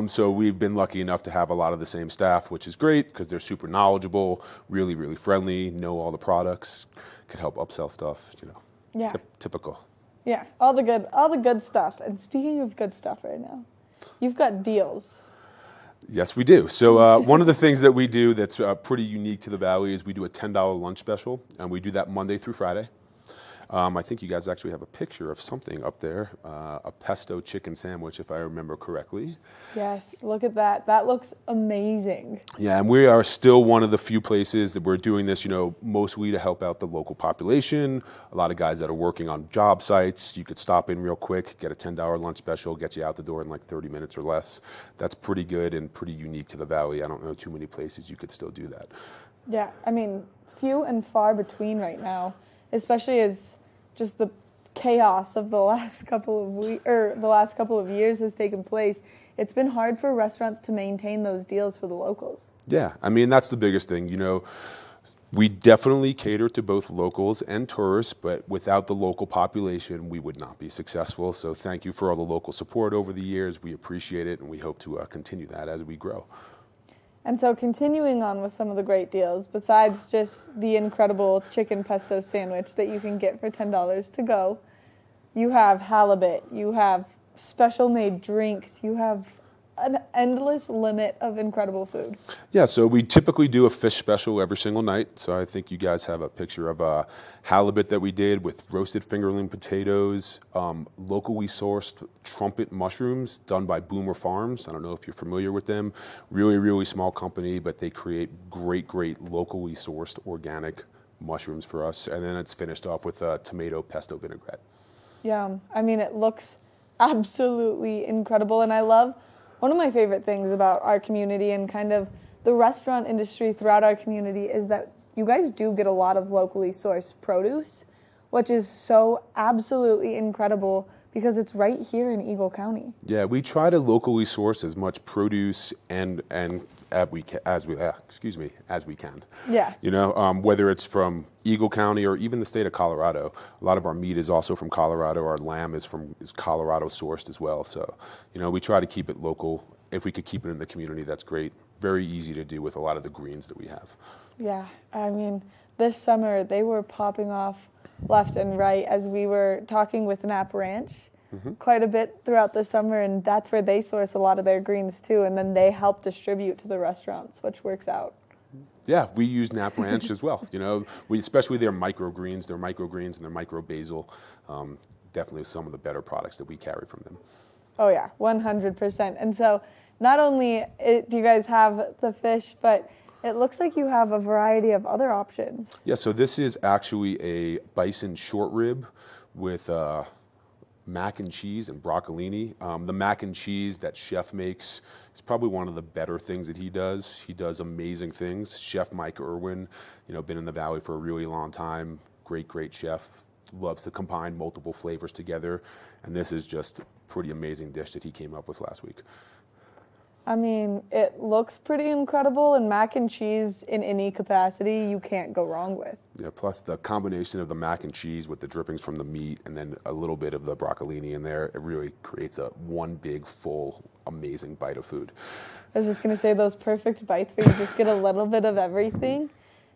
So we've been lucky enough to have a lot of the same staff, which is great because they're super knowledgeable, really, really friendly, know all the products, could help upsell stuff, you know. Yeah. Typical. Yeah, all the good stuff. And speaking of good stuff right now, you've got deals. Yes, we do. So one of the things that we do that's pretty unique to the Valley is we do a $10 lunch special, and we do that Monday through Friday. I think you guys actually have a picture of something up there, a pesto chicken sandwich, if I remember correctly. Yes, look at that. That looks amazing. Yeah, and we are still one of the few places that we're doing this, you know, mostly to help out the local population. A lot of guys that are working on job sites, you could stop in real quick, get a $10 lunch special, get you out the door in like 30 minutes or less. That's pretty good and pretty unique to the Valley. I don't know too many places you could still do that. Yeah, I mean, few and far between right now, especially as just the chaos of the last couple of years has taken place. It's been hard for restaurants to maintain those deals for the locals. Yeah, I mean, that's the biggest thing. You know, we definitely cater to both locals and tourists, but without the local population, we would not be successful. So thank you for all the local support over the years. We appreciate it, and we hope to continue that as we grow. And so continuing on with some of the great deals, besides just the incredible chicken pesto sandwich that you can get for $10 to go, you have halibut, you have special made drinks, you have an endless limit of incredible food. Yeah, so we typically do a fish special every single night. So I think you guys have a picture of a halibut that we did with roasted fingerling potatoes, locally sourced trumpet mushrooms done by Boomer Farms. I don't know if you're familiar with them. Really, really small company, but they create great, great locally sourced organic mushrooms for us. And then it's finished off with a tomato pesto vinaigrette. Yeah, I mean, it looks absolutely incredible. And I love one of my favorite things about our community and kind of the restaurant industry throughout our community is that you guys do get a lot of locally sourced produce, which is so absolutely incredible because it's right here in Eagle County. Yeah, we try to locally source as much produce and as we can. Yeah. You know, whether it's from Eagle County or even the state of Colorado. A lot of our meat is also from Colorado. Our lamb is Colorado sourced as well. So, you know, we try to keep it local. If we could keep it in the community, that's great. Very easy to do with a lot of the greens that we have. Yeah, I mean, this summer they were popping off left and right, as we were talking with Knapp Ranch quite a bit throughout the summer, and that's where they source a lot of their greens too, and then they help distribute to the restaurants, which works out. Yeah, we use Knapp Ranch as well. You know, especially their microgreens and their micro basil. Definitely some of the better products that we carry from them. Oh yeah, 100%. And so not only do you guys have the fish, but it looks like you have a variety of other options. Yeah, so this is actually a bison short rib with mac and cheese and broccolini. The mac and cheese that Chef makes is probably one of the better things that he does. He does amazing things. Chef Mike Irwin, been in the Valley for a really long time. Great chef. Loves to combine multiple flavors together. And this is just a pretty amazing dish that he came up with last week. I mean, it looks pretty incredible, and mac and cheese in any capacity you can't go wrong with. Yeah, plus the combination of the mac and cheese with the drippings from the meat and then a little bit of the broccolini in there, it really creates one big, full, amazing bite of food. I was just going to say those perfect bites where you just get a little bit of everything,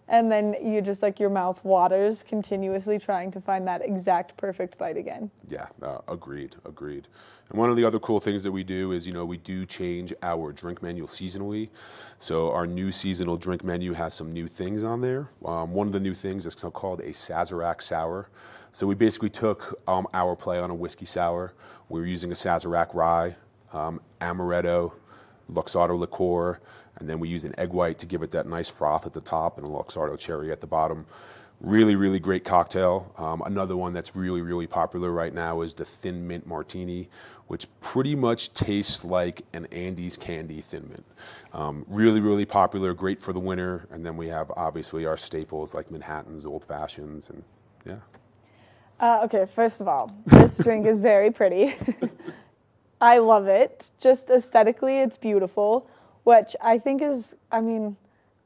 and then you just your mouth waters continuously trying to find that exact perfect bite again. Yeah, agreed. And one of the other cool things that we do is, we do change our drink menu seasonally. So our new seasonal drink menu has some new things on there. One of the new things is called a Sazerac Sour. So we basically took our play on a whiskey sour. We're using a Sazerac rye, amaretto, Luxardo liqueur, and then we use an egg white to give it that nice froth at the top and a Luxardo cherry at the bottom. Really great cocktail. Another one that's really popular right now is the Thin Mint Martini, which pretty much tastes like an Andes candy Thin Mint. Really popular, great for the winter. And then we have obviously our staples like Manhattans, Old Fashions, and yeah. Okay, first of all, this drink is very pretty. I love it. Just aesthetically, it's beautiful, which I think is,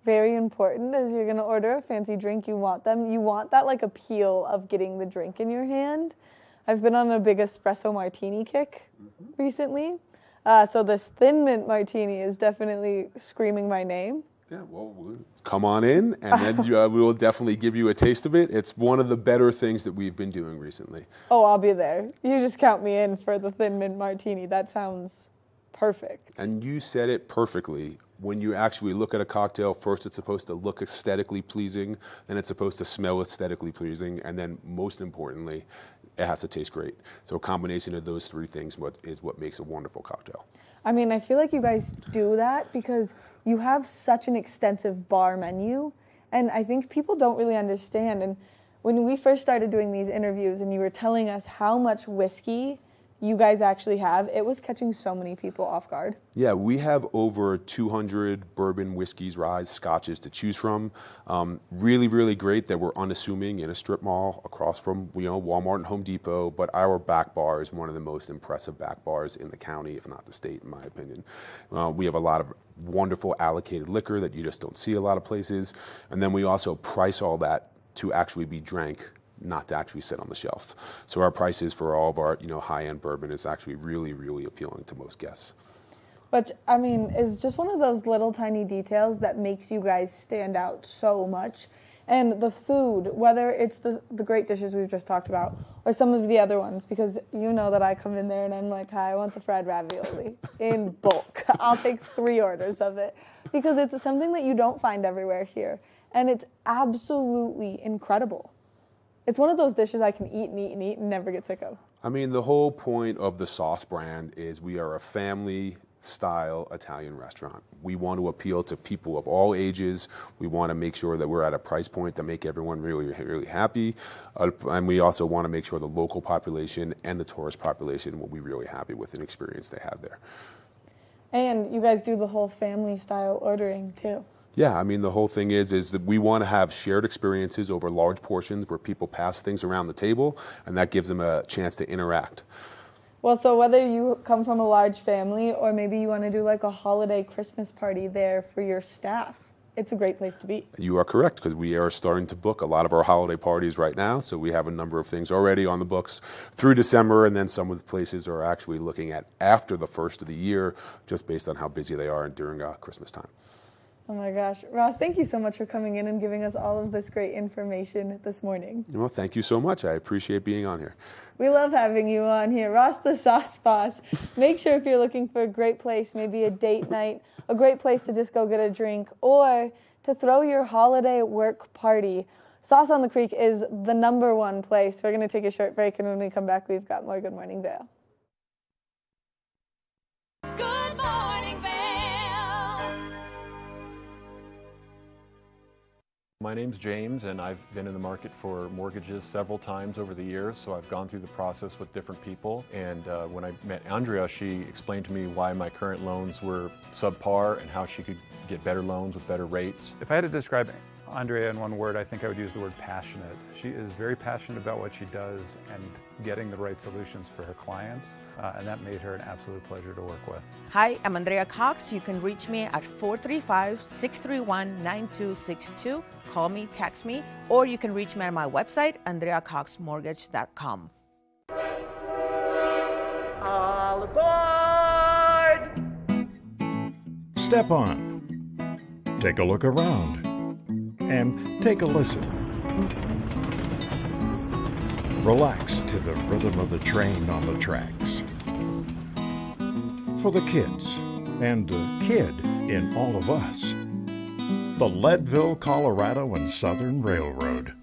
very important as you're going to order a fancy drink. You want that appeal of getting the drink in your hand. I've been on a big espresso martini kick recently. So this Thin Mint Martini is definitely screaming my name. Yeah, well, come on in, and then we will definitely give you a taste of it. It's one of the better things that we've been doing recently. Oh, I'll be there. You just count me in for the Thin Mint Martini. That sounds perfect. And you said it perfectly. When you actually look at a cocktail, first it's supposed to look aesthetically pleasing, then it's supposed to smell aesthetically pleasing, and then most importantly, it has to taste great. So a combination of those three things is what makes a wonderful cocktail. I feel like you guys do that because you have such an extensive bar menu, and I think people don't really understand. And when we first started doing these interviews and you were telling us how much whiskey you guys actually have, it was catching so many people off guard. Yeah, we have over 200 bourbon, whiskeys, ryes, scotches to choose from. Really great that we're unassuming in a strip mall across from Walmart and Home Depot, but our back bar is one of the most impressive back bars in the county, if not the state, in my opinion. We have a lot of wonderful allocated liquor that you just don't see a lot of places, and then we also price all that to actually be drank, not to actually sit on the shelf. So our prices for all of our high-end bourbon is actually really appealing to most guests. But it's just one of those little tiny details that makes you guys stand out so much. And the food, whether it's the great dishes we've just talked about or some of the other ones, because that I come in there and I'm like, hi, I want the fried ravioli in bulk. I'll take 3 orders of it because it's something that you don't find everywhere here. And it's absolutely incredible. It's one of those dishes I can eat and never get sick of. The whole point of the Sauce brand is we are a family-style Italian restaurant. We want to appeal to people of all ages. We want to make sure that we're at a price point that make everyone really happy. And we also want to make sure the local population and the tourist population will be really happy with an experience they have there. And you guys do the whole family-style ordering, too. Yeah, the whole thing is that we want to have shared experiences over large portions where people pass things around the table, and that gives them a chance to interact. Well, so whether you come from a large family or maybe you want to do a holiday Christmas party there for your staff, it's a great place to be. You are correct, because we are starting to book a lot of our holiday parties right now, so we have a number of things already on the books through December, and then some of the places are actually looking at after the first of the year, just based on how busy they are during Christmas time. Oh my gosh. Ross, thank you so much for coming in and giving us all of this great information this morning. Well, thank you so much. I appreciate being on here. We love having you on here. Ross the Sauce Boss. Make sure if you're looking for a great place, maybe a date night, a great place to just go get a drink, or to throw your holiday work party, Sauce on the Creek is the #1 place. We're going to take a short break, and when we come back, we've got more Good Morning Vail. Good morning, Vail. My name's James, and I've been in the market for mortgages several times over the years, so I've gone through the process with different people. And when I met Andrea, she explained to me why my current loans were subpar and how she could get better loans with better rates. If I had to describe Andrea in one word, I think I would use the word passionate. She is very passionate about what she does and getting the right solutions for her clients, and that made her an absolute pleasure to work with. Hi, I'm Andrea Cox. You can reach me at 435-631-9262. Call me, text me, or you can reach me on my website, andreacoxmortgage.com. All aboard! Step on. Take a look around. And take a listen. Relax to the rhythm of the train on the tracks. For the kids, and the kid in all of us, the Leadville, Colorado and Southern Railroad.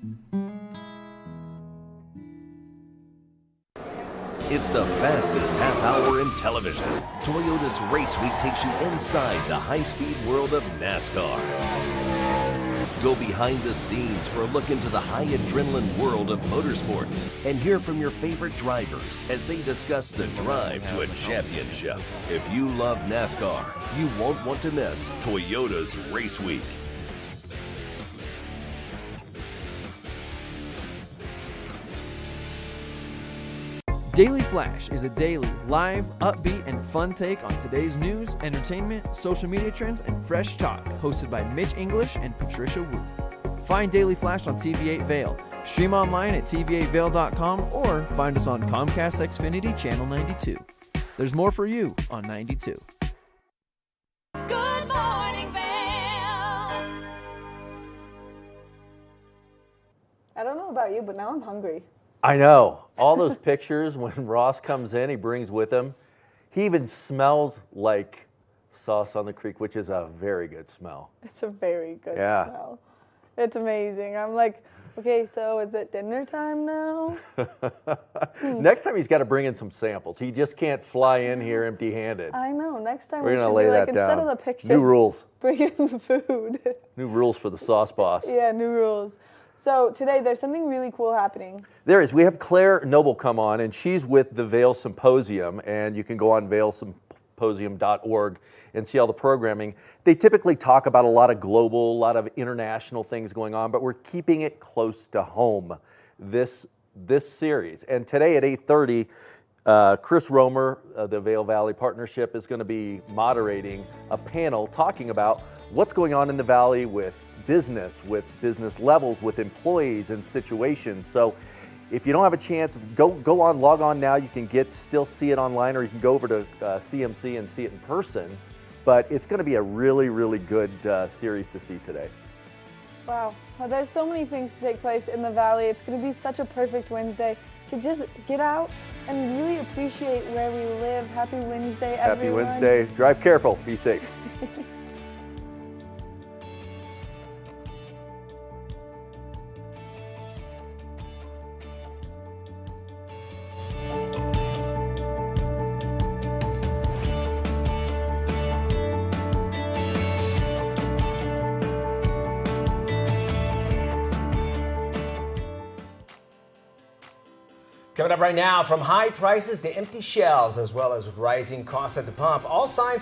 It's the fastest half hour in television. Toyota's Race Week takes you inside the high-speed world of NASCAR. Go behind the scenes for a look into the high adrenaline world of motorsports and hear from your favorite drivers as they discuss the drive to a championship. If you love NASCAR, you won't want to miss Toyota's Race Week. Daily Flash is a daily, live, upbeat, and fun take on today's news, entertainment, social media trends, and fresh talk, hosted by Mitch English and Patricia Wu. Find Daily Flash on TV8 Vail. Stream online at tv8vail.com or find us on Comcast Xfinity Channel 92. There's more for you on 92. Good morning, Vail. I don't know about you, but now I'm hungry. I know. All those pictures when Ross comes in, he brings with him. He even smells like Sauce on the Creek, which is a very good smell. It's a very good smell. It's amazing. I'm like, okay, so is it dinner time now? Next time he's got to bring in some samples. He just can't fly in here empty-handed. I know. Next time We're we gonna should lay be that like, instead down. of the pictures, New rules. bring in the food. New rules for the Sauce Boss. Yeah, new rules. So today there's something really cool happening. There is. We have Claire Noble come on, and she's with the Vail Symposium, and you can go on vailsymposium.org and see all the programming. They typically talk about a lot of global, a lot of international things going on, but we're keeping it close to home this series. And today at 8:30, Chris Romer, the Vail Valley Partnership, is going to be moderating a panel talking about what's going on in the Valley with business levels, with employees and situations. So if you don't have a chance, go on, log on now. You can still see it online, or you can go over to CMC and see it in person. But it's going to be a really, really good series to see today. Wow. Well, there's so many things to take place in the Valley. It's going to be such a perfect Wednesday to just get out and really appreciate where we live. Happy Wednesday, everyone. Happy Wednesday. Drive careful. Be safe. Coming up right now, from high prices to empty shelves, as well as rising costs at the pump, all signs